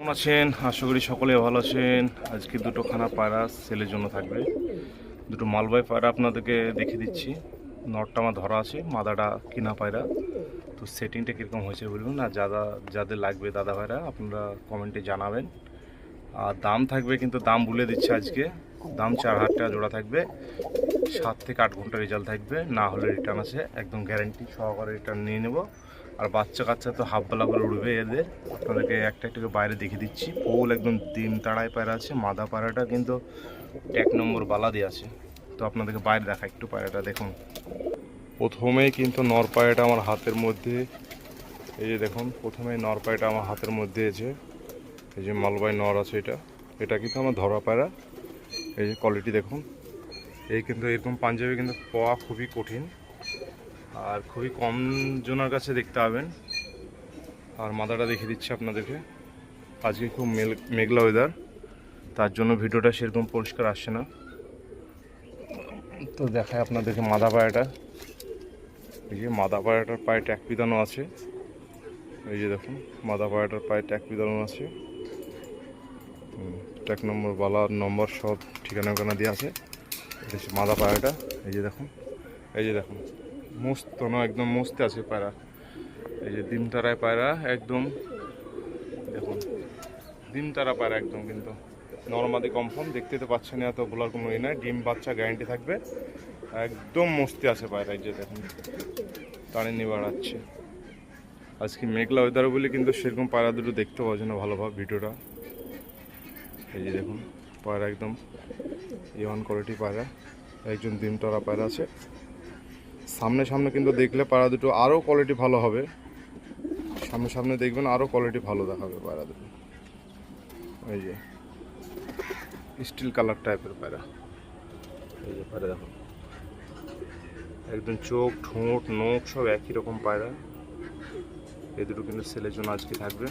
কেমন আছেন? আশা করি সকলে ভালো আছেন। আজকে দুটো খানা পায়রা সেলের জন্য থাকবে। দুটো মালবাই পায়রা আপনাদেরকে দেখিয়ে দিচ্ছি। নটটা আমার ধরা আছে, মাদাটা কিনা পায়রা। তো সেটিংটা কীরকম হয়েছে বলুন, আর যাদের লাগবে দাদা ভাইরা আপনারা কমেন্টে জানাবেন। আর দাম থাকবে, কিন্তু দাম বলে দিচ্ছে আজকে। দাম 4,000 টাকা জোড়া থাকবে। 7 থেকে 8 ঘন্টা রেজাল্ট থাকবে, না হলে রিটার্ন আছে, একদম গ্যারেন্টি সহকারে রিটার্ন নিয়ে নেব। আর বাচ্চা কাচ্চা তো হাফবেলা করে উড়বে এদের। আপনাদেরকে একটা একটু বাইরে দেখিয়ে দিচ্ছি। ফুল একদম ডিম তাড়ায় পায়রা আছে। মাদা পায়রাটা কিন্তু 1 নম্বর বালা দিয়ে আছে। তো আপনাদেরকে বাইরে দেখা একটু পায়রাটা দেখুন। প্রথমেই কিন্তু নর পায়রাটা আমার হাতের মধ্যে, এই যে দেখুন, প্রথমেই নর পায়রাটা আমার হাতের মধ্যে আছে। এই যে মালবাই নর আছে, এটা কিন্তু আমার ধরা পায়রা। এই যে কোয়ালিটি দেখুন। এই কিন্তু এরকম পাঞ্জাবি কিন্তু পাওয়া খুবই কঠিন, আর খুবই কম জনের কাছে দেখতে পাবেন। আর মাদাটা দেখিয়ে দিচ্ছি আপনাদেরকে। আজকে খুব মেঘলা ওয়েদার, তার জন্য ভিডিওটা সেরকম পরিষ্কার আসছে না। তো দেখায় আপনাদেরকে মাদা পায়রাটা। এই যে মাদা পায়রাটার পায়ে ট্যাগ পিদানো আছে। এই যে দেখুন, মাদা পায়রাটার পায়ে ট্যাগ পিদানো আছে। ট্যাগ নম্বর, বালার নম্বর সব ঠিকানা দিয়ে আছে। এটা হচ্ছে মাদা পায়রাটা। এই যে দেখুন, এই যে দেখুন, মস্ত না, একদম মস্তে আছে পায়রা। এই যে ডিম তারায় পায়রা একদম, দেখুন ডিম তারা পায়রা একদম, কিন্তু নরমাদি কনফার্ম। দেখতে তো পাচ্ছেন, এত বলার কোনো ই নাই। ডিম বাচ্চা গ্যারান্টি থাকবে, একদম মস্তি আছে পায়রা। এই যে দেখুন, টানে নিয়ে বাড়াচ্ছে। আজকে মেঘলা ওয়েদার বলে কিন্তু সেরকম পায়রা দুটো দেখতে পাওয়া যায় না ভালোভাবে ভিডিওটা। এই যে দেখুন, পায়রা একদম ইওয়ান কোয়ালিটি পায়রা, একজন ডিম তারা পায়রা আছে। সামনে কিন্তু দেখলে পায়রা দুটো আরও কোয়ালিটি ভালো হবে। সামনে দেখবেন আরও কোয়ালিটি ভালো দেখাবে পায়রা দুটো। এই যে স্টিল কালার টাইপের পায়রা। এই যে পায়রা দেখুন, একদম চোখ, ঠোঁট, নখ সব একই রকম পায়রা। এই দুটো কিন্তু সেলের জন্য আজকে থাকবে।